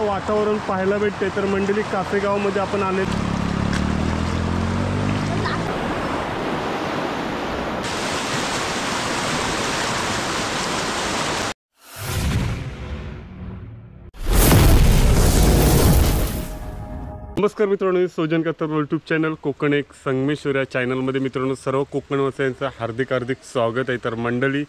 वातावरण पाहायला भेटते। तर मंडळी कासेगावमध्ये आपण आले। नमस्कार मित्रांनो, सोजन कत्तर यूट्यूब चॅनल कोकण एक संगमेश्वर या चॅनलमध्ये मित्रांनो सर्व कोकणवासियांचं हार्दिक स्वागत आहे। तर मंडळी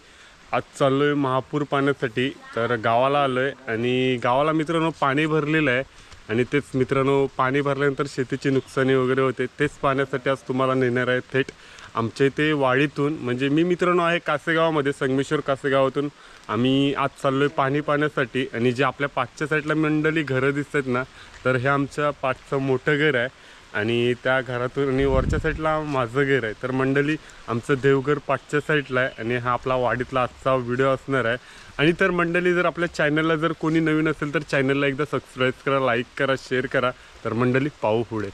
आज चाललोय महापूर पाण्यासाठी। तर गावाला आलोय आणि गावाला मित्रांनो पाणी भरलेलं आहे आणि तेच मित्रांनो पाणी भरल्यानंतर शेतीची नुकसानी वगैरे होते, तेच पाण्यासाठी आज तुम्हाला नेणार आहे थेट आमच्या इथे वाडीतून। म्हणजे मी मित्रांनो आहे कासेगावमध्ये, संगमेश्वर कासेगावातून आम्ही आज चाललोय पाणी पाण्यासाठी। आणि जे आपल्या पाठच्या साईडला मंडळी घरं दिसतात ना, तर हे आमच्या पाठचं मोठं घर आहे आणि त्या घरातून आणि वरच्या साईडला माझं घर आहे। तर मंडळी आमचं देवघर पाठच्या साईडला आहे आणि हा आपला वाडीतला आजचा व्हिडिओ असणार आहे। आणि तर मंडळी जर आपल्या चॅनलला जर कोणी नवीन असेल तर चॅनलला एकदा सबस्क्राईब करा, लाईक करा, शेअर करा। तर मंडळी पाहू पुढे।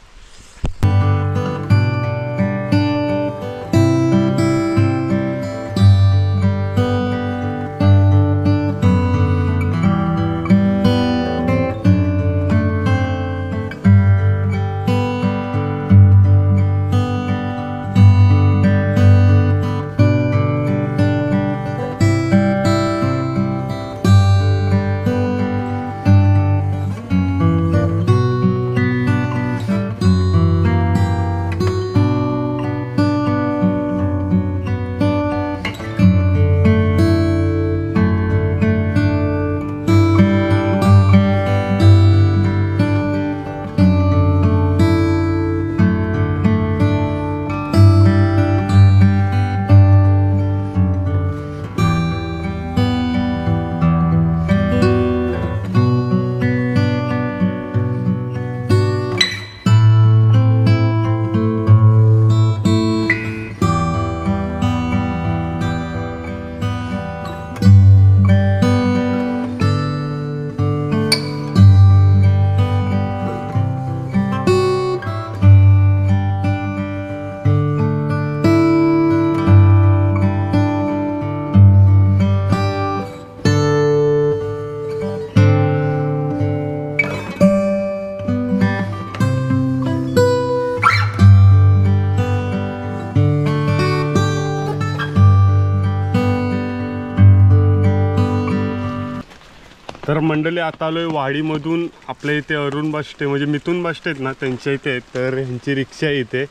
तर मंडळी आता आलोय वाडीमधून। आपल्या इथे अरुण बाष्टे म्हणजे मिथुन बाष्टे आहेत ना, त्यांच्या इथे तर ह्यांची रिक्षा आहे इथे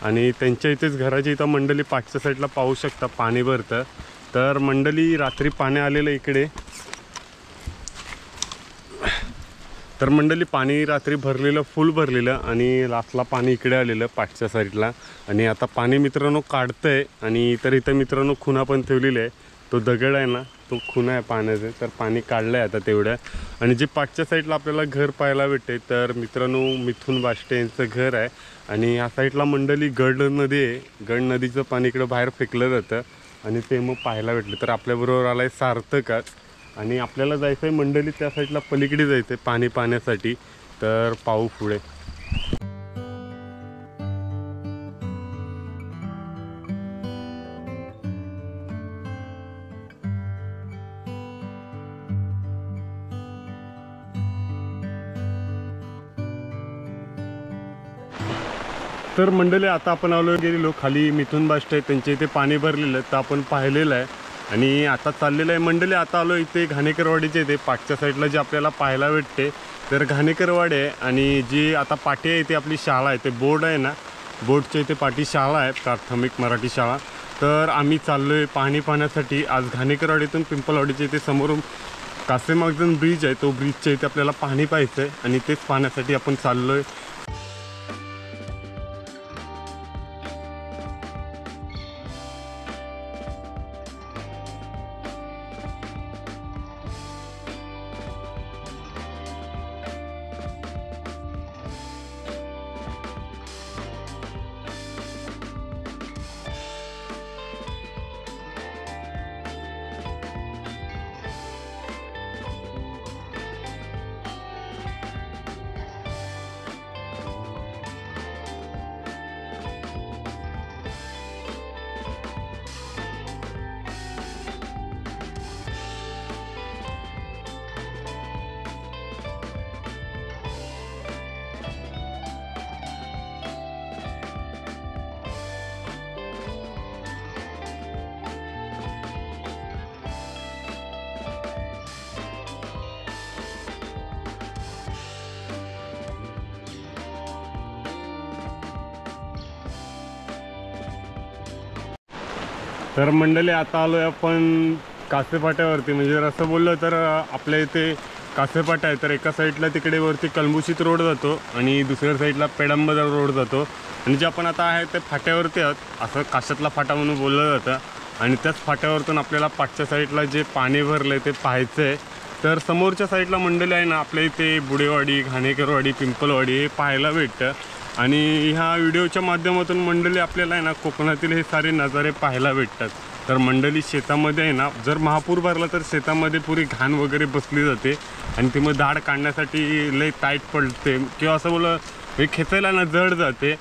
आणि त्यांच्या इथेच घराच्या इथं मंडळी पाठच्या साईडला पाहू शकता पाणी भरतं। तर मंडळी रात्री पाणी आलेलं इकडे। तर मंडळी पाणी रात्री भरलेलं, फुल भरलेलं आणि लास्टला पाणी इकडे आलेलं पाठच्या साईडला। आणि आता पाणी मित्रांनो काढतंय आणि तर इथं मित्रांनो खुणा पण ठेवलेली आहे। तो दगड आहे ना, तो खुणा आहे पाण्याचं। तर पाणी काढलं आहे आता तेवढ्या। आणि जे पाठच्या साईडला आपल्याला घर पाहायला भेटते तर मित्रांनो मिथुन बाष्टे यांचं घर आहे। आणि या साईडला मंडळी गड नदी आहे। गड नदीचं पाणी इकडं बाहेर फेकलं जातं आणि ते मग पाहायला भेटलं। तर आपल्याबरोबर आला आहे सार्थकच आणि आपल्याला जायचं आहे मंडळी त्या साईडला पलीकडे जायचं आहे पाणी पाण्यासाठी। तर पाहू पुढे। तर मंडळी आता आपण गेलेलो खाली मिथुन बाष्टे त्यांच्या इथे पाणी भरलेलं तर आपण पाहिलेलं आहे आणि आता चाललेलं आहे मंडळी। आता आलो इथे घाणेकरवाडीच्या इथे पाठच्या साईडला जे आपल्याला पाहायला भेटते तर घाणेकरवाडी आहे। आणि जी आता पाठी आहे इथे आपली शाळा आहे, ते बोर्ड आहे ना, बोर्डच्या इथे पाठी शाळा आहे, प्राथमिक मराठी शाळा। तर आम्ही चाललोय पाणी पाण्यासाठी आज घाणेकरवाडीतून पिंपलवाडीच्या इथे समोरून कासेमागजन ब्रिज आहे, तो ब्रिजच्या इथे आपल्याला पाणी पाहायचं आहे आणि तेच पाण्यासाठी आपण चाललोय। तर मंडळी आता आलो आहे आपण कासेफाट्यावरती. म्हणजे जर असं बोललं तर आपल्या इथे कासेफाटा आहे, तर एका साईडला तिकडे वरती कलमुशीत रोड जातो आणि दुसऱ्या साईडला पेडंबजार रोड जातो. आणि जे आपण आता आहे ते फाट्यावरती आहोत, असं काशातला फाटा म्हणून बोललं जातं. आणि त्याच फाट्यावरतून आपल्याला पाठच्या साईडला जे पाणी भरलं आहे ते पाहायचं आहे. तर समोरच्या साईडला मंडळी आहे ना, आपल्या इथे बुडेवाडी, घाणेकरवाडी, पिंपलवाडी हे पाहायला भेटतं. आणि ह्या व्हिडिओच्या माध्यमातून मंडळी आपल्याला आहे ना कोकणातील हे सारे नजारे पाहायला भेटतात. तर मंडळी शेतामध्ये आहे ना, जर महापूर भरला तर शेतामध्ये पुरी घाण वगैरे बसली जाते आणि ती मग दाढ काढण्यासाठी लय टाईट पडते किंवा असं बोला हे खेचायला ना जड जाते.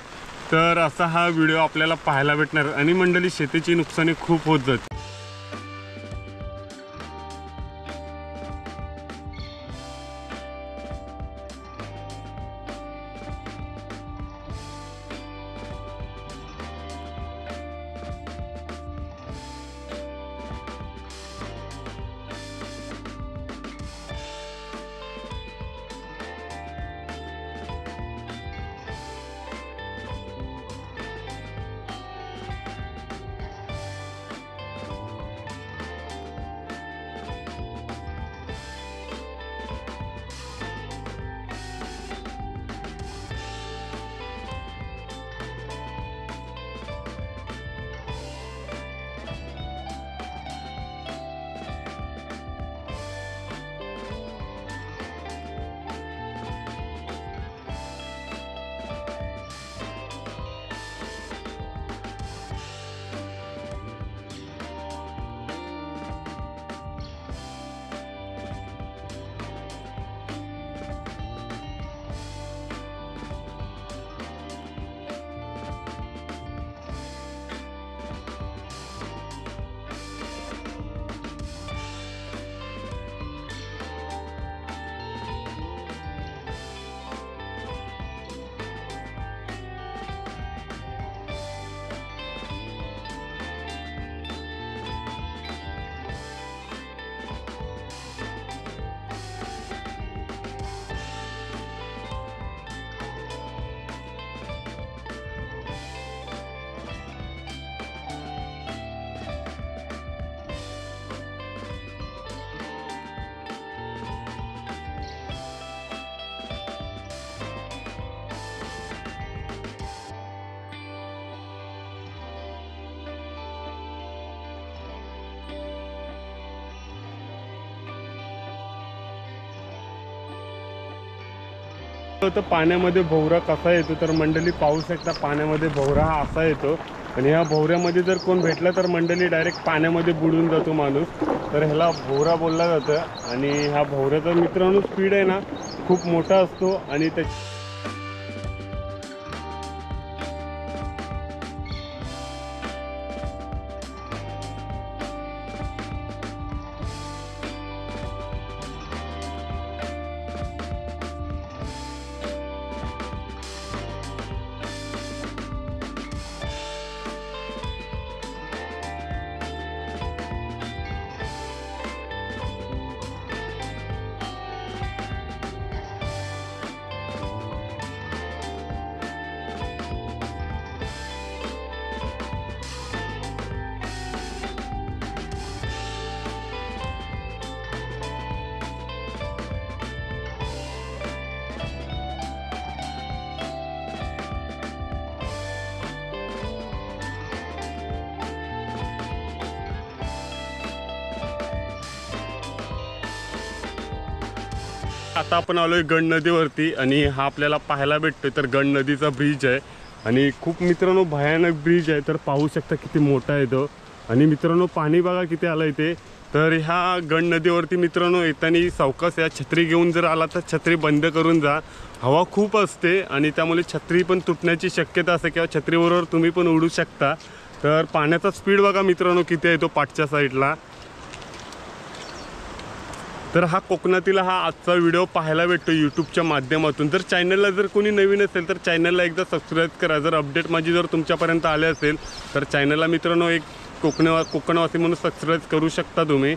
तर असा हा व्हिडिओ आपल्याला पाहायला भेटणार आणि मंडळी शेतीची नुकसानी खूप होत जाते. तर पाण्यामध्ये भोवरा कसा येतो तर मंडळी पाहू शकता. पाण्यामध्ये भोवरा हा असा येतो आणि ह्या भोवऱ्यामध्ये जर कोण भेटला तर मंडळी डायरेक्ट पाण्यामध्ये बुडून जातो माणूस. तर ह्याला भोवरा बोलला जातं आणि ह्या भोवऱ्याचा मित्रांनो स्पीड आहे ना खूप मोठा असतो आणि त्या आता आपण आलोय गंड नदीवरती आणि हा आपल्याला पाहायला भेटतोय तर गंड नदीचा ब्रिज आहे आणि खूप मित्रांनो भयानक ब्रिज आहे. तर पाहू शकता किती मोठा आहे तो. आणि मित्रांनो पाणी बघा किती आलं इथे. तर ह्या गंड नदीवरती मित्रांनो येताना सावकाश या छत्री घेऊन जर आला तर छत्री बंद करून जा. हवा खूप असते आणि त्यामुळे छत्री पण तुटण्याची शक्यता असते किंवा छत्रीबरोबर तुम्ही पण उडू शकता. तर पाण्याचा स्पीड बघा मित्रांनो किती आहे तो पाठच्या साईडला. तर हा कोकणातील हा आजचा व्हिडिओ पाहायला भेटतो यूट्यूबच्या माध्यमातून. जर चॅनलला जर कोणी नवीन असेल तर चॅनलला एकदा सबस्क्राईब करा. जर अपडेट माझी जर तुमच्यापर्यंत आले असेल तर चॅनलला मित्रांनो एक कोकणवासी म्हणून सबस्क्राईब करू शकता तुम्ही.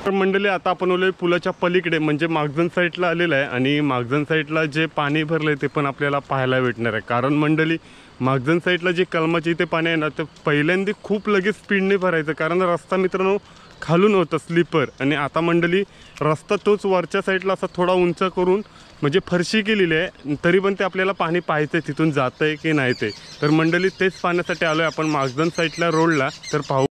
तर मंडळी आता आपण आलोय पुलाच्या पलीकडे म्हणजे मागजन साईडला आलेलं आहे आणि मागजन साईडला जे पाणी भरलंय ते पण आपल्याला पाहायला भेटणार आहे। कारण मंडळी मागजन साईडला जे कलमाचे इथे पाणी आहे ना ते पहिल्यांदा खूप लगेच स्पीडने भरायचं, कारण रस्ता मित्रांनो खालून होतं स्लीपर, आणि आता मंडळी रस्ता तोच वरच्या साईडला असा थोडा उंच करून म्हणजे फरशी केलेली आहे, तरी पण ते आपल्याला पाणी पाहायचं आहे तिथून जातं आहे की नाही ते। तर मंडळी तेच पाहण्यासाठी आलो आहे आपण मागजन साईडला रोडला, तर पाहू।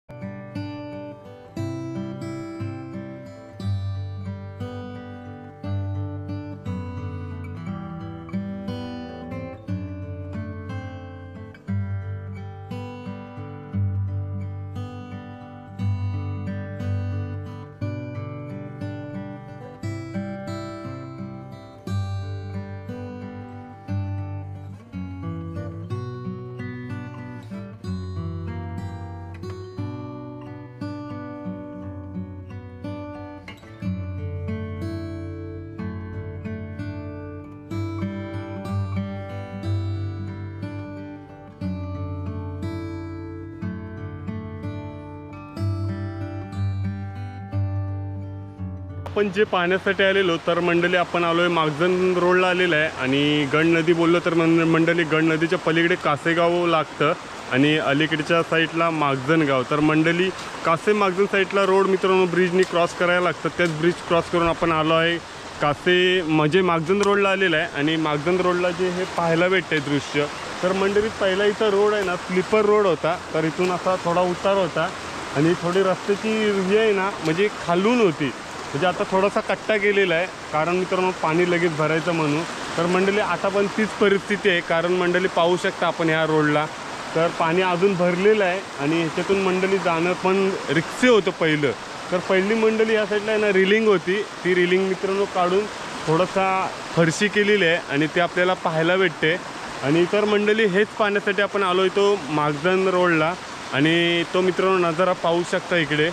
आपण जे पाहण्यासाठी आलेलो तर मंडळी आपण आलोय मागजन रोडला आलेला आहे आणि गण नदी बोललो तर मंडळी गण नदीच्या पलीकडे कासेगाव लागतं आणि अलीकडच्या साईडला मागजन गाव। तर मंडळी कासे मागजन साईडला रोड मित्रांनो ब्रिजनी क्रॉस करायला लागतं, त्याच ब्रिज क्रॉस करून आपण आलो आहे कासे म्हणजे मागजन रोडला आलेला आहे। आणि मागजन रोडला जे हे पाहायला भेटतंय दृश्य, तर मंडळी पहिला इथं रोड आहे ना स्लीपर रोड होता, तर इथून असा थोडा उतार होता आणि थोडी रस्त्याची हे आहे ना म्हणजे खालून होती, म्हणजे आता थोडासा कट्टा गेलेला आहे कारण मित्रांनो पाणी लगेच भरायचं म्हणून। तर मंडळी आता पण तीच परिस्थिती आहे, कारण मंडळी पाहू शकता आपण ह्या रोडला तर पाणी अजून भरलेलं आहे आणि ह्याच्यातून मंडळी जाणं पण रिक्षे होतं पहिलं। तर पहिली मंडळी या साईडला आहे ना रिलिंग होती, ती रिलिंग मित्रांनो काढून थोडासा फरशी केलेली आहे आणि ते आपल्याला पाहायला भेटते। आणि इतर मंडळी हेच पाहण्यासाठी आपण आलो तो मागजन रोडला, आणि तो मित्रांनो नजारा पाहू शकता इकडे